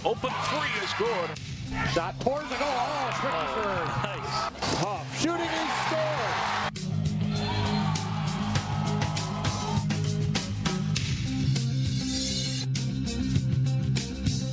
Open three is good. Shot pours the goal. Oh, Christopher. Nice. Huff shooting and scored.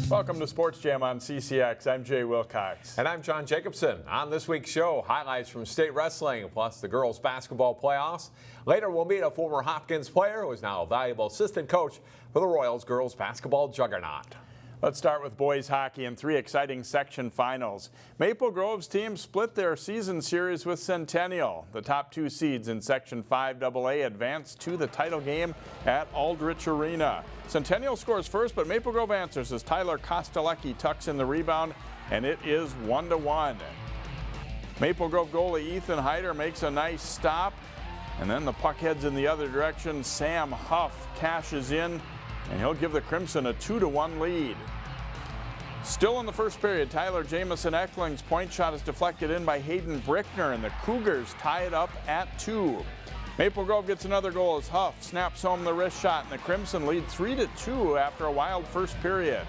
Welcome to Sports Jam on CCX. I'm Jay Wilcox. And I'm John Jacobson. On this week's show, highlights from state wrestling, plus the girls' basketball playoffs. Later, we'll meet a former Hopkins player who is now a valuable assistant coach for the Royals girls' basketball juggernaut. Let's start with boys hockey and three exciting section finals. Maple Grove's team split their season series with Centennial. The top two seeds in Section 5AA advanced to the title game at Aldrich Arena. Centennial scores first, but Maple Grove answers as Tyler Kostelecki tucks in the rebound, and it is 1-1. Maple Grove goalie Ethan Hyder makes a nice stop, and then the puck heads in the other direction. Sam Huff cashes in, and he'll give the Crimson a 2-1 lead. Still in the first period, Tyler Jamison Eckling's point shot is deflected in by Hayden Brickner, and the Cougars tie it up at 2. Maple Grove gets another goal as Huff snaps home the wrist shot, and the Crimson lead 3-2 after a wild first period.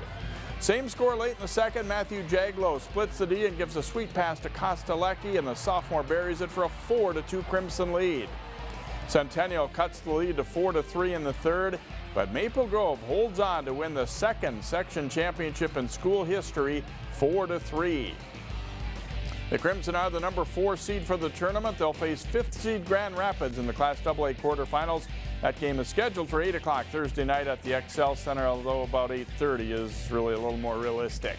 Same score late in the second. Matthew Jaglow splits the D and gives a sweet pass to Kostelecki, and the sophomore buries it for a 4-2 Crimson lead. Centennial cuts the lead to 4-3 in the third, but Maple Grove holds on to win the second section championship in school history, 4-3. The Crimson are the number 4 seed for the tournament. They'll face 5th seed Grand Rapids in the Class AA quarterfinals. That game is scheduled for 8 o'clock Thursday night at the XL Center, although about 8:30 is really a little more realistic.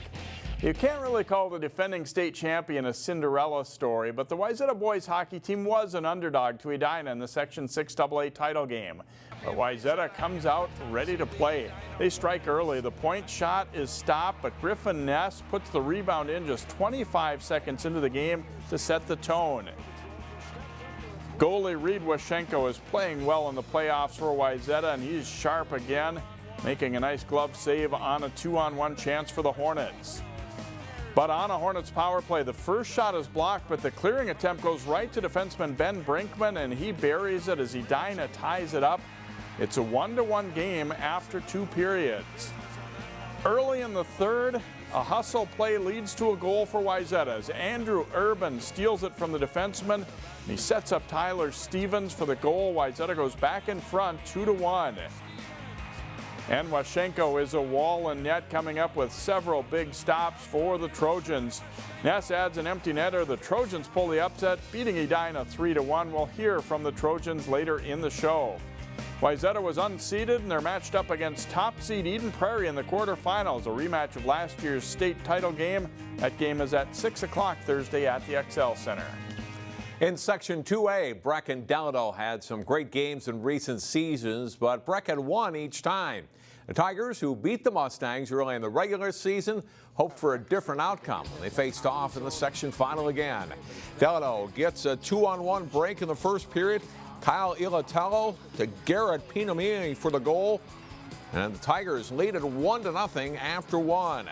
You can't really call the defending state champion a Cinderella story, but the Wayzata boys hockey team was an underdog to Edina in the Section 6AA title game. But Wayzata comes out ready to play. They strike early. The point shot is stopped, but Griffin Ness puts the rebound in just 25 seconds into the game to set the tone. Goalie Reed Waschenko is playing well in the playoffs for Wayzata, and he's sharp again, making a nice glove save on a 2-on-1 chance for the Hornets. But on a Hornets power play, the first shot is blocked, but the clearing attempt goes right to defenseman Ben Brinkman, and he buries it as Edina ties it up. It's a 1-1 game after 2 periods. Early in the third, a hustle play leads to a goal for Wayzata as Andrew Urban steals it from the defenseman, and he sets up Tyler Stevens for the goal. Wayzata goes back in front, 2-1. And Waschenko is a wall and net, coming up with several big stops for the Trojans. Ness adds an empty netter. The Trojans pull the upset, beating Edina 3-1. We'll hear from the Trojans later in the show. Wayzata was unseeded, and they're matched up against top seed Eden Prairie in the quarterfinals, a rematch of last year's state title game. That game is at 6 o'clock Thursday at the XL Center. In Section 2A, Breck and Delano had some great games in recent seasons, but Breck had won each time. The Tigers, who beat the Mustangs early in the regular season, hoped for a different outcome when they faced off in the section final again. Delano gets a 2-on-1 break in the first period. Kyle Ilatello to Garrett Pinamini for the goal, and the Tigers lead it 1-0 after 1.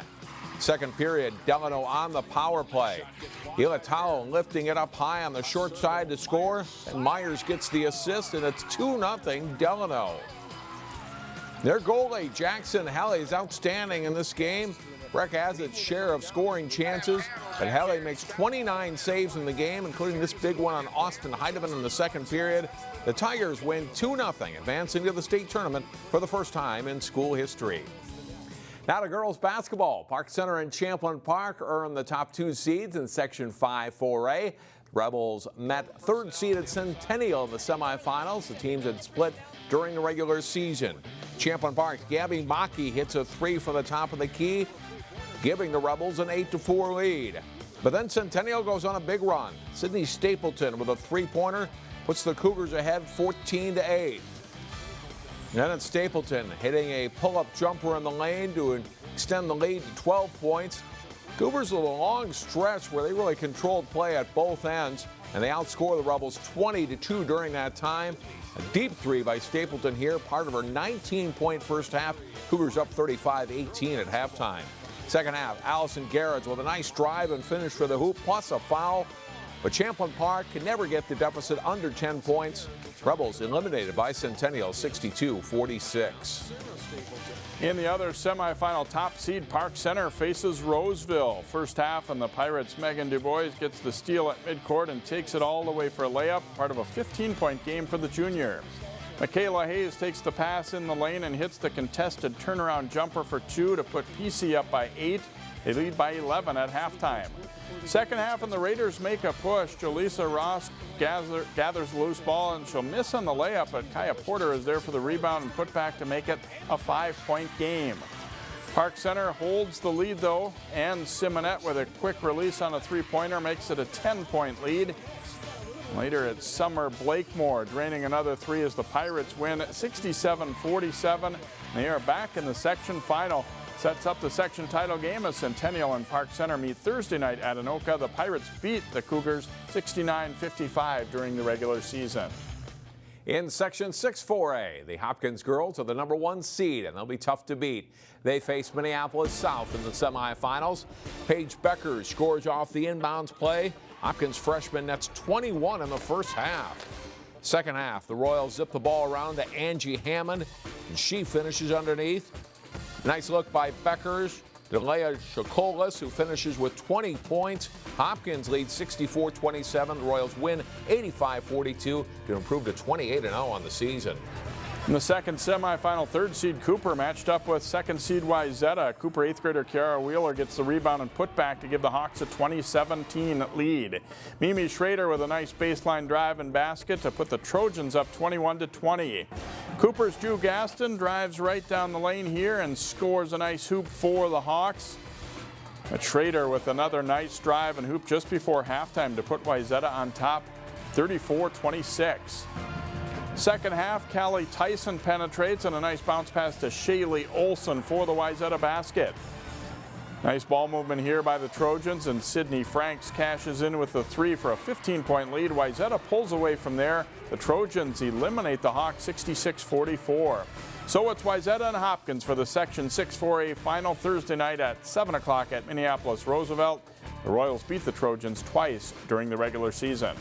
Second period, Delano on the power play. Ilatello lifting it up high on the short side to score, and Myers gets the assist, and it's 2-0 Delano. Their goalie, Jackson Helly, is outstanding in this game. Breck has its share of scoring chances, but Helly makes 29 saves in the game, including this big one on Austin Heidemann in the second period. The Tigers win 2-0, advancing to the state tournament for the first time in school history. Now to girls basketball. Park Center and Champlin Park earned the top 2 seeds in Section 5-4A. Rebels met third-seeded Centennial in the semifinals. The teams had split during the regular season. Champlin Park, Gabby Maki hits a 3 from the top of the key, giving the Rebels an 8-4 lead. But then Centennial goes on a big run. Sydney Stapleton with a 3-pointer puts the Cougars ahead 14-8. Then it's Stapleton hitting a pull-up jumper in the lane to extend the lead to 12 points. Cougars with a long stretch where they really controlled play at both ends, and they outscore the Rebels 20-2 during that time. A deep 3 by Stapleton here, part of her 19-point first half. Cougars up 35-18 at halftime. Second half, Allison Garrett with a nice drive and finish for the hoop, plus a foul. But Champlin Park can never get the deficit under 10 points. Rebels eliminated by Centennial 62-46. In the other semifinal, top seed Park Center faces Roseville. First half, and the Pirates' Megan DuBois gets the steal at midcourt and takes it all the way for a layup, part of a 15-point game for the junior. Michaela Hayes takes the pass in the lane and hits the contested turnaround jumper for 2 to put PC up by 8. They lead by 11 at halftime. Second half, and the Raiders make a push. Jaleesa Ross gathers the loose ball, and she'll miss on the layup, but Kaya Porter is there for the rebound and putback to make it a 5-point game. Park Center holds the lead, though, and Simonette with a quick release on a three-pointer makes it a 10-point lead. Later, it's Summer Blakemore draining another 3 as the Pirates win 67-47. They are back in the section final. Sets up the section title game as Centennial and Park Center meet Thursday night at Anoka. The Pirates beat the Cougars 69-55 during the regular season. In Section 6-4A, the Hopkins girls are the #1 seed, and they'll be tough to beat. They face Minneapolis South in the semifinals. Paige Becker scores off the inbounds play. Hopkins freshman nets 21 in the first half. Second half, the Royals zip the ball around to Angie Hammond, and she finishes underneath. Nice look by Beckers. Delea Chacolas, who finishes with 20 points. Hopkins leads 64-27. The Royals win 85-42 to improve to 28-0 on the season. In the second semifinal, third seed Cooper matched up with second seed Wayzata. Cooper 8th grader Kiara Wheeler gets the rebound and putback to give the Hawks a 20-17 lead. Mimi Schrader with a nice baseline drive and basket to put the Trojans up 21-20. Cooper's Drew Gaston drives right down the lane here and scores a nice hoop for the Hawks. But Schrader with another nice drive and hoop just before halftime to put Wayzata on top 34-26. Second half, Callie Tyson penetrates and a nice bounce pass to Shaylee Olson for the Wayzata basket. Nice ball movement here by the Trojans, and Sydney Franks cashes in with the 3 for a 15-point lead. Wayzata pulls away from there. The Trojans eliminate the Hawks 66-44. So it's Wayzata and Hopkins for the Section 6-4A final Thursday night at 7 o'clock at Minneapolis Roosevelt. The Royals beat the Trojans twice during the regular season.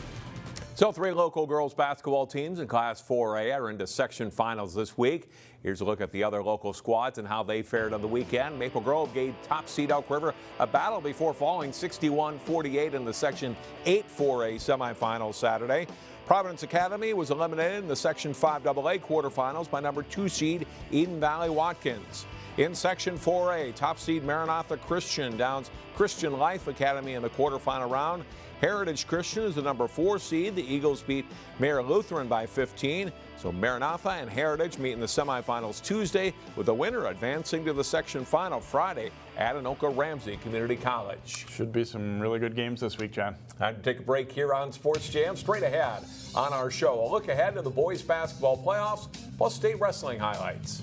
So 3 local girls basketball teams in Class 4A are into section finals this week. Here's a look at the other local squads and how they fared on the weekend. Maple Grove gave top seed Elk River a battle before falling 61-48 in the Section 8 4A semifinals Saturday. Providence Academy was eliminated in the Section 5AA quarterfinals by #2 seed Eden Valley Watkins. In Section 4A, top seed Maranatha Christian downs Christian Life Academy in the quarterfinal round. Heritage Christian is the #4 seed. The Eagles beat Mayor Lutheran by 15. So Maranatha and Heritage meet in the semifinals Tuesday, with the winner advancing to the section final Friday at Anoka Ramsey Community College. Should be some really good games this week, John. Time to take a break here on Sports Jam. Straight ahead on our show, a look ahead to the boys basketball playoffs, plus state wrestling highlights.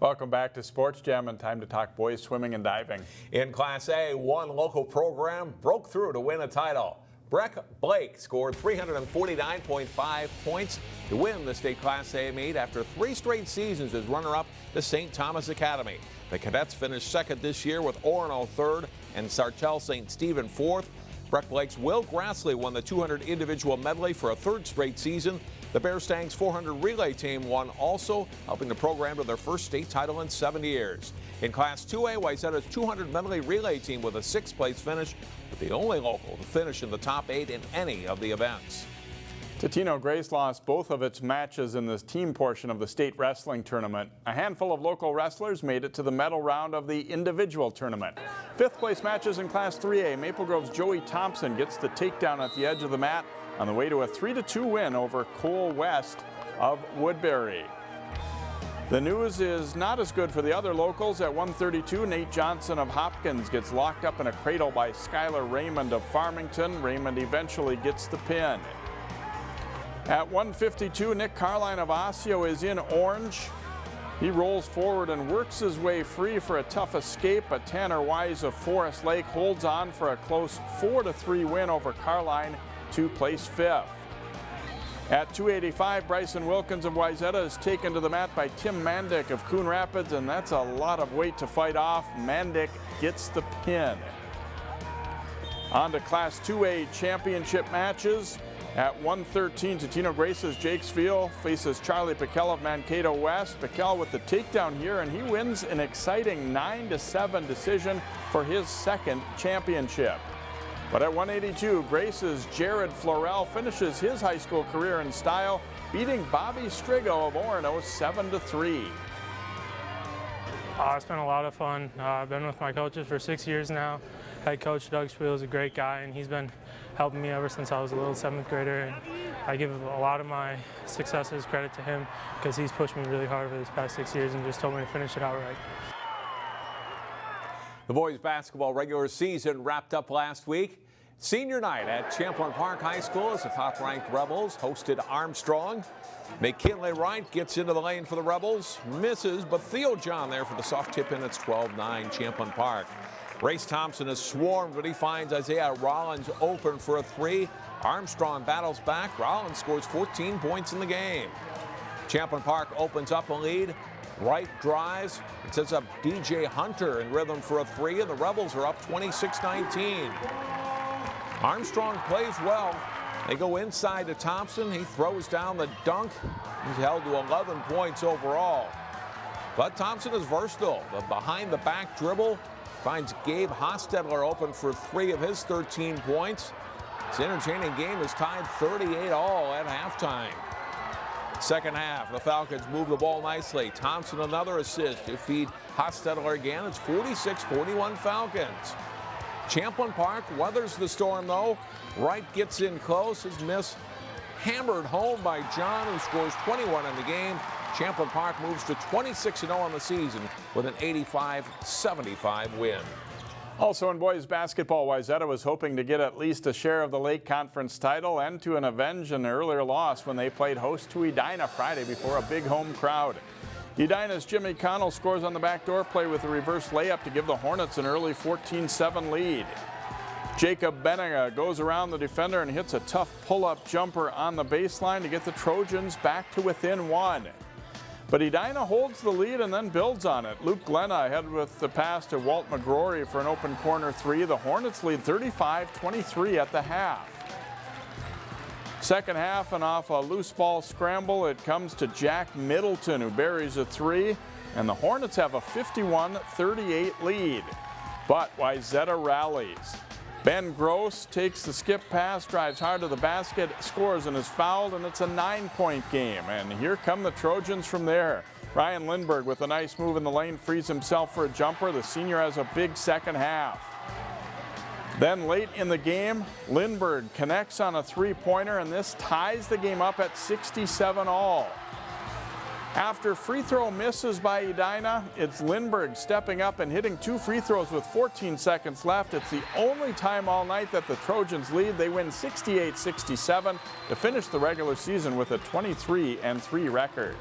Welcome back to Sports Jam, and time to talk boys swimming and diving. In Class A, one local program broke through to win a title. Breck Blake scored 349.5 points to win the state Class A meet after 3 straight seasons as runner-up to St. Thomas Academy. The cadets finished second this year with Orono third and Sartell St. Stephen fourth. Breck Blake's Will Grassley won the 200 individual medley for a 3rd straight season. The Bear Stangs 400 relay team won also, helping the program to their first state title in 7 years. In Class 2A, Wayzata's 200 medley relay team with a 6th place finish, but the only local to finish in the top 8 in any of the events. Totino Grace lost both of its matches in the team portion of the state wrestling tournament. A handful of local wrestlers made it to the medal round of the individual tournament. 5th place matches in Class 3A. Maple Grove's Joey Thompson gets the takedown at the edge of the mat on the way to a 3-2 win over Cole West of Woodbury. The news is not as good for the other locals. At 132, Nate Johnson of Hopkins gets locked up in a cradle by Skylar Raymond of Farmington. Raymond eventually gets the pin. At 152, Nick Carline of Osseo is in orange. He rolls forward and works his way free for a tough escape, but Tanner Wise of Forest Lake holds on for a close 4-3 win over Carline to place 5th. At 285, Bryson Wilkins of Wayzata is taken to the mat by Tim Mandick of Coon Rapids, and that's a lot of weight to fight off. Mandick gets the pin. On to Class 2A championship matches. At 1:13, Totino Grace's Jakes Field faces Charlie Piquel of Mankato West. Piquel with the takedown here, and he wins an exciting 9-7 decision for his second championship. But at 182, Grace's Jared Florell finishes his high school career in style, beating Bobby Strigo of Orono 7-3. It's been a lot of fun. I've been with my coaches for 6 years now. Head coach Doug Spiel is a great guy, and he's been helping me ever since I was a little 7th grader. And I give a lot of my successes credit to him because he's pushed me really hard over these past 6 years and just told me to finish it out right. The boys basketball regular season wrapped up last week. Senior night at Champlain Park High School as the top-ranked Rebels hosted Armstrong. McKinley Wright gets into the lane for the Rebels, misses, but Theo John there for the soft tip in. It's 12-9 Champlain Park. Race Thompson is swarmed, but he finds Isaiah Rollins open for a three. Armstrong battles back. Rollins scores 14 points in the game. Champlain Park opens up a lead. Wright drives and sets up DJ Hunter in rhythm for a three, and the Rebels are up 26-19. Armstrong plays well. They go inside to Thompson. He throws down the dunk. He's held to 11 points overall. But Thompson is versatile. The behind-the-back dribble finds Gabe Hostetler open for 3 of his 13 points. This entertaining game is tied 38-all at halftime. Second half, the Falcons move the ball nicely. Thompson another assist to feed Hostetler again. It's 46-41 Falcons. Champlain Park weathers the storm, though. Wright gets in close. His miss hammered home by John, who scores 21 in the game. Champlain Park moves to 26-0 on the season with an 85-75 win. Also in boys basketball, Wayzata was hoping to get at least a share of the Lake Conference title and to avenge an earlier loss when they played host to Edina Friday before a big home crowd. Edina's Jimmy Connell scores on the backdoor play with a reverse layup to give the Hornets an early 14-7 lead. Jacob Benega goes around the defender and hits a tough pull-up jumper on the baseline to get the Trojans back to within 1. But Edina holds the lead and then builds on it. Luke Glenna ahead with the pass to Walt McGrory for an open corner three. The Hornets lead 35-23 at the half. Second half, and off a loose ball scramble, it comes to Jack Middleton, who buries a three, and the Hornets have a 51-38 lead. But Wayzata rallies. Ben Gross takes the skip pass, drives hard to the basket, scores and is fouled, and it's a 9-point game. And here come the Trojans from there. Ryan Lindbergh with a nice move in the lane frees himself for a jumper. The senior has a big second half. Then late in the game, Lindbergh connects on a three-pointer, and this ties the game up at 67-all. After free throw misses by Edina, it's Lindbergh stepping up and hitting 2 free throws with 14 seconds left. It's the only time all night that the Trojans lead. They win 68-67 to finish the regular season with a 23-3 record.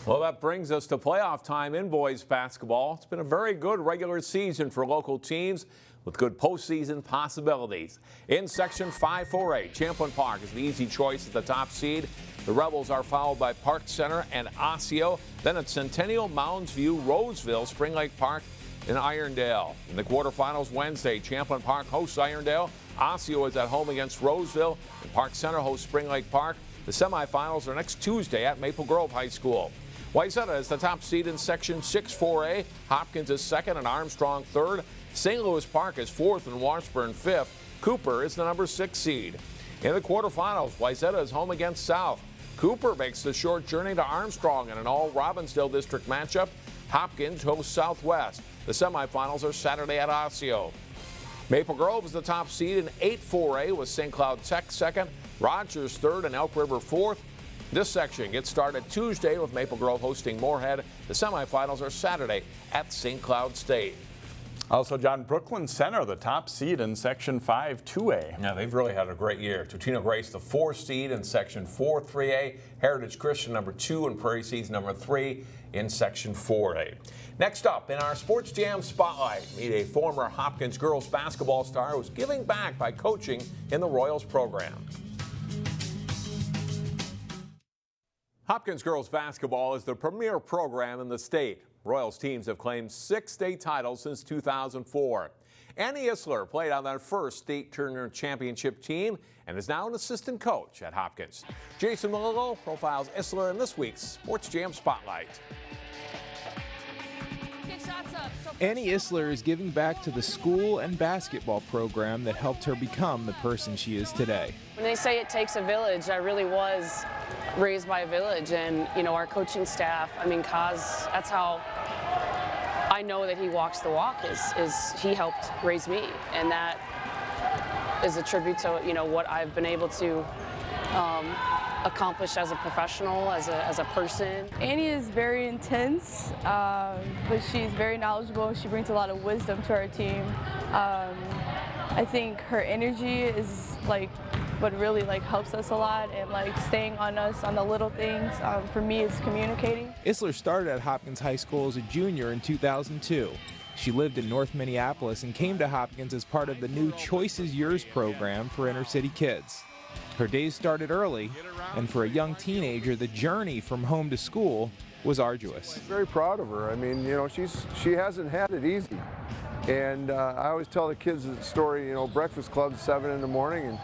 Well, that brings us to playoff time in boys basketball. It's been a very good regular season for local teams with good postseason possibilities. In Section 5-4A, Champlain Park is the easy choice at the top seed. The Rebels are followed by Park Center and Osseo. Then at Centennial, Mounds View, Roseville, Spring Lake Park, and Irondale. In the quarterfinals Wednesday, Champlain Park hosts Irondale. Osseo is at home against Roseville, and Park Center hosts Spring Lake Park. The semifinals are next Tuesday at Maple Grove High School. Wayzata is the top seed in Section 6-4A. Hopkins is second and Armstrong third. St. Louis Park is fourth and Washburn fifth. Cooper is the number 6 seed. In the quarterfinals, Wayzata is home against South. Cooper makes the short journey to Armstrong in an all-Robbinsdale district matchup. Hopkins hosts Southwest. The semifinals are Saturday at Osseo. Maple Grove is the top seed in 8-4A with St. Cloud Tech second, Rogers third, and Elk River fourth. This section gets started Tuesday with Maple Grove hosting Moorhead. The semifinals are Saturday at St. Cloud State. Also, John, Brooklyn Center, the top seed in Section 5-2A. Yeah, they've really had a great year. Totino Grace, the 4 seed in Section 4-3A. Heritage Christian, number 2, and Prairie Seeds, number 3 in Section 4A. Next up, in our Sports Jam Spotlight, meet a former Hopkins girls basketball star who's giving back by coaching in the Royals program. Hopkins girls basketball is the premier program in the state. Royals teams have claimed 6 state titles since 2004. Annie Isler played on that first state tournament championship team and is now an assistant coach at Hopkins. Jason Melillo profiles Isler in this week's Sports Jam Spotlight. Annie Isler is giving back to the school and basketball program that helped her become the person she is today. When they say it takes a village, I really was raised by a village, and our coaching staff, Kaz, that's how I know that he walks the walk, is he helped raise me, and that is a tribute to what I've been able to accomplish as a professional, as a person. Annie is very intense, but she's very knowledgeable. She brings a lot of wisdom to our team. I think her energy is what really helps us a lot, and staying on us on the little things. For me, it's communicating. Isler started at Hopkins High School as a junior in 2002. She lived in North Minneapolis and came to Hopkins as part of the new Choice is Yours program for inner city kids. Her days started early, and for a young teenager, the journey from home to school was arduous. Very proud of her. She hasn't had it easy. And I always tell the kids the story, breakfast club 7 in the morning, and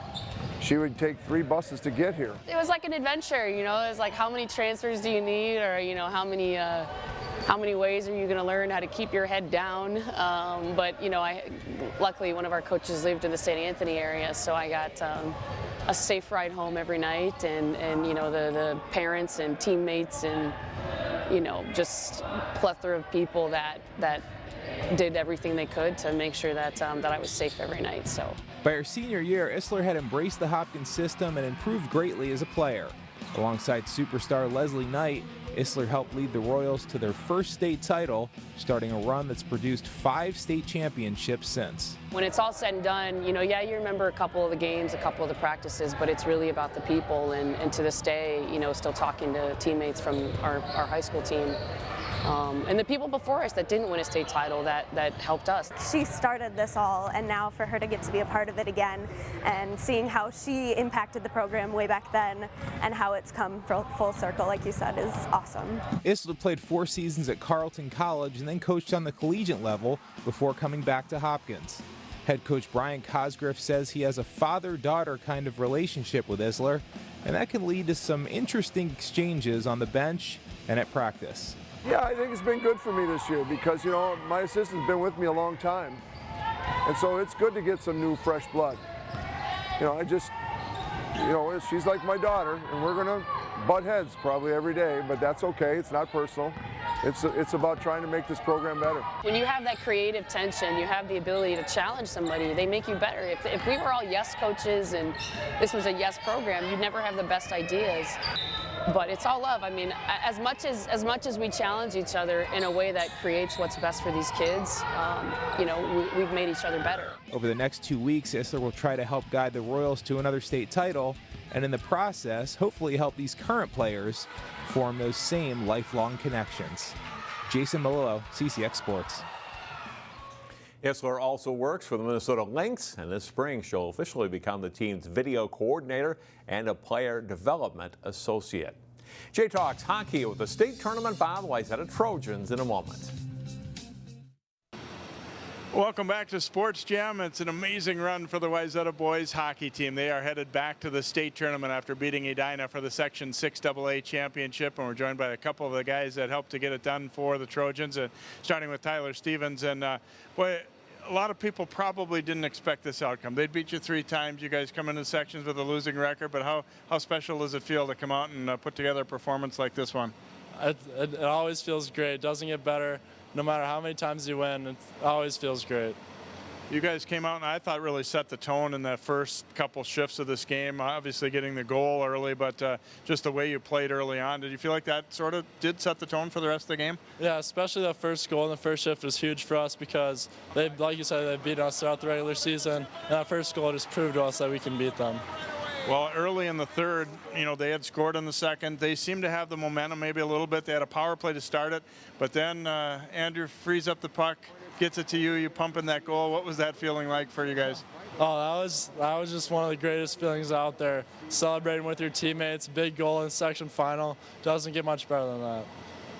she would take 3 buses to get here. It was like an adventure, it was like, how many transfers do you need, or how many ways are you going to learn how to keep your head down? But luckily one of our coaches lived in the St. Anthony area, so I got a safe ride home every night, and the parents and teammates and just plethora of people that did everything they could to make sure that I was safe every night. So by her senior year, Isler had embraced the Hopkins system and improved greatly as a player. Alongside superstar Leslie Knight, Isler helped lead the Royals to their first state title, starting a run that's produced 5 state championships since. When it's all said and done, you remember a couple of the games, a couple of the practices, but it's really about the people, and to this day, still talking to teammates from our high school team. And the people before us that didn't win a state title that helped us. She started this all, and now for her to get to be a part of it again, and seeing how she impacted the program way back then and how it's come full circle, like you said, is awesome. Isler played 4 seasons at Carleton College and then coached on the collegiate level before coming back to Hopkins. Head coach Brian Cosgriff says he has a father-daughter kind of relationship with Isler, and that can lead to some interesting exchanges on the bench and at practice. Yeah, I think it's been good for me this year because, my assistant's been with me a long time. And so it's good to get some new, fresh blood. She's like my daughter, and we're going to butt heads probably every day, but that's okay. It's not personal. It's about trying to make this program better. When you have that creative tension, you have the ability to challenge somebody. They make you better. If we were all yes coaches and this was a yes program, you'd never have the best ideas. But it's all love. As much as we challenge each other in a way that creates what's best for these kids, we've made each other better. Over the next 2 weeks, Isler will try to help guide the Royals to another state title, and in the process, hopefully help these current players form those same lifelong connections. Jason Melillo, CCX Sports. Isler also works for the Minnesota Lynx, and this spring she'll officially become the team's video coordinator and a player development associate. Jay talks hockey with the state tournament bound Wayzata Trojans in a moment. Welcome back to Sports Jam. It's an amazing run for the Wayzata boys hockey team. They are headed back to the state tournament after beating Edina for the Section 6 AA championship, and we're joined by a couple of the guys that helped to get it done for the Trojans, starting with Tyler Stevens. And boy, a lot of people probably didn't expect this outcome. They beat you 3 times. You guys come into sections with a losing record, but how special does it feel to come out and put together a performance like this one? It always feels great. It doesn't get better. No matter how many times you win, it always feels great. You guys came out and I thought really set the tone in the first couple shifts of this game, obviously getting the goal early, but just the way you played early on. Did you feel like that sort of did set the tone for the rest of the game? Yeah, especially that first goal in the first shift was huge for us because, like you said, they beat us throughout the regular season. And that first goal just proved to us that we can beat them. Well, early in the third, they had scored in the second. They seemed to have the momentum maybe a little bit. They had a power play to start it, but then Andrew frees up the puck, gets it to you, you pump in that goal. What was that feeling like for you guys? Oh, that was just one of the greatest feelings out there. Celebrating with your teammates, big goal in section final. Doesn't get much better than that.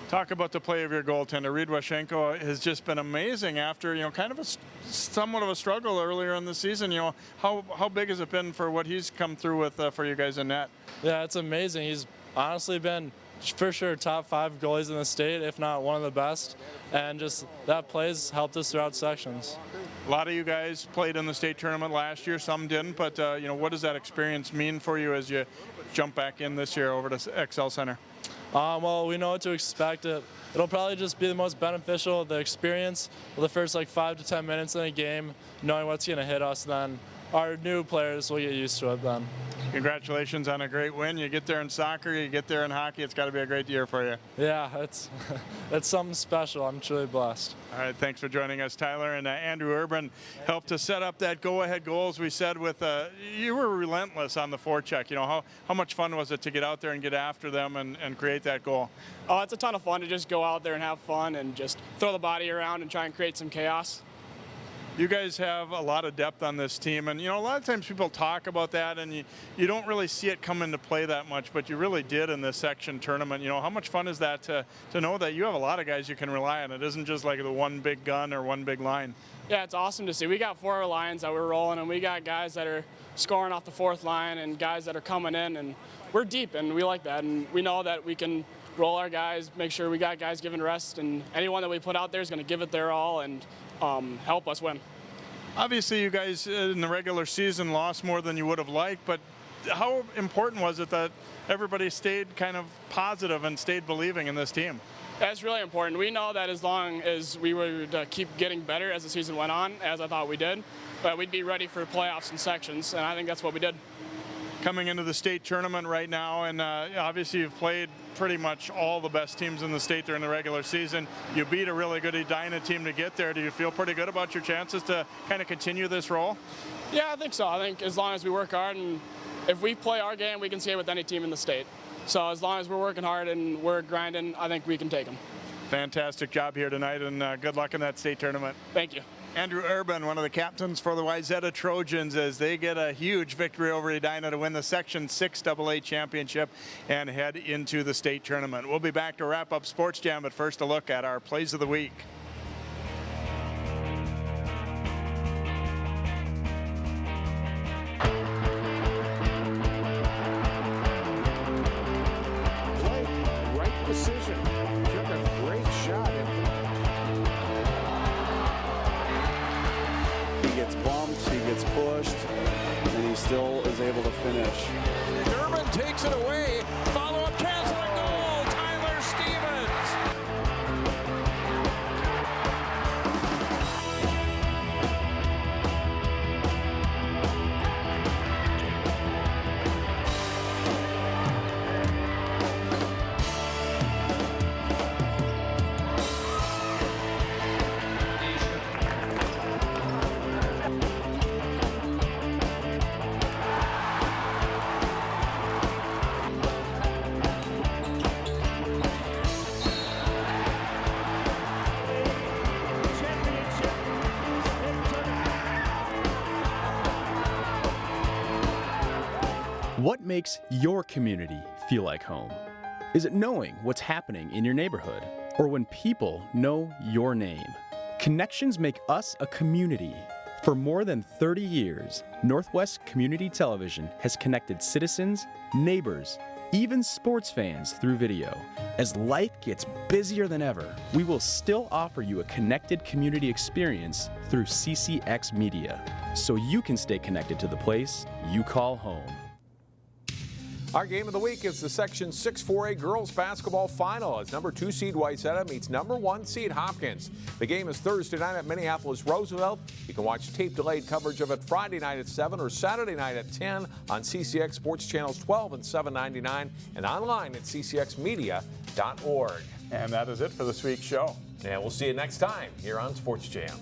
Talk about the play of your goaltender. Reed Washenko has just been amazing after, kind of somewhat of a struggle earlier in the season. How big has it been for what he's come through with for you guys in net? Yeah, it's amazing. He's honestly been for sure top 5 goalies in the state, if not one of the best. And just that play's helped us throughout sections. A lot of you guys played in the state tournament last year, some didn't, but what does that experience mean for you as you jump back in this year over to XL Center? Well, we know what to expect. It'll probably just be the most beneficial, the experience of the first 5 to 10 minutes in a game, knowing what's going to hit us. Then our new players will get used to it then. Congratulations on a great win. You get there in soccer, you get there in hockey. It's got to be a great year for you. Yeah, it's something special. I'm truly blessed. All right, thanks for joining us, Tyler. And Andrew Urban helped to set up that go-ahead goal, as we said. With you were relentless on the forecheck. How much fun was it to get out there and get after them and create that goal? Oh, it's a ton of fun to just go out there and have fun and just throw the body around and try and create some chaos. You guys have a lot of depth on this team, and a lot of times people talk about that, and you don't really see it come into play that much, but you really did in this section tournament. How much fun is that to know that you have a lot of guys you can rely on? It isn't just like the one big gun or one big line. Yeah, it's awesome to see. We got 4 lines that we're rolling, and we got guys that are scoring off the 4th line and guys that are coming in, and we're deep, and we like that, and we know that we can roll our guys, make sure we got guys giving rest, and anyone that we put out there is going to give it their all and help us win. Obviously, you guys in the regular season lost more than you would have liked, but how important was it that everybody stayed kind of positive and stayed believing in this team? That's really important. We know that as long as we were to keep getting better as the season went on, as I thought we did, we'd be ready for playoffs and sections, and I think that's what we did. Coming into the state tournament right now, and obviously you've played pretty much all the best teams in the state during the regular season. You beat a really good Edina team to get there. Do you feel pretty good about your chances to kind of continue this role? Yeah, I think so. I think as long as we work hard, and if we play our game, we can skate with any team in the state. So as long as we're working hard and we're grinding, I think we can take them. Fantastic job here tonight, and good luck in that state tournament. Thank you. Andrew Urban, one of the captains for the Wayzata Trojans, as they get a huge victory over Edina to win the Section 6 AA championship and head into the state tournament. We'll be back to wrap up Sports Jam, but first a look at our plays of the week. Right decision. Took a great shot. He gets bumped, he gets pushed, and he still is able to finish. Urban takes it away. Follow-up chance for a goal. Tyler Stevens. What makes your community feel like home? Is it knowing what's happening in your neighborhood, or when people know your name? Connections make us a community. For more than 30 years, Northwest Community Television has connected citizens, neighbors, even sports fans through video. As life gets busier than ever, we will still offer you a connected community experience through CCX Media, so you can stay connected to the place you call home. Our game of the week is the Section 6 4A girls basketball final as number 2 seed Wayzata meets number 1 seed Hopkins. The game is Thursday night at Minneapolis Roosevelt. You can watch tape-delayed coverage of it Friday night at 7 or Saturday night at 10 on CCX Sports Channels 12 and 799 and online at ccxmedia.org. And that is it for this week's show. And we'll see you next time here on Sports Jam.